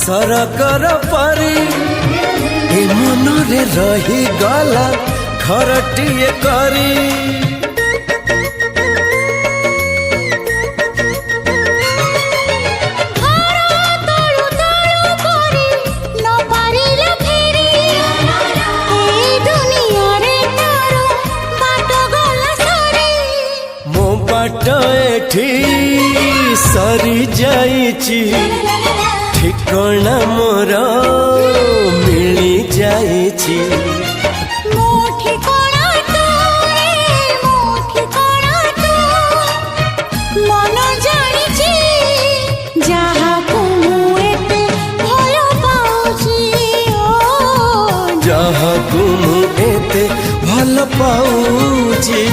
सरकर परी ए मनरे रही गला घरटिए करी। बाट एठी सरी जाइची ठिकाना मोर मिली जाइची। मन जानिची जहाकू एते भल पाउची जहाकू एते भल पाउची।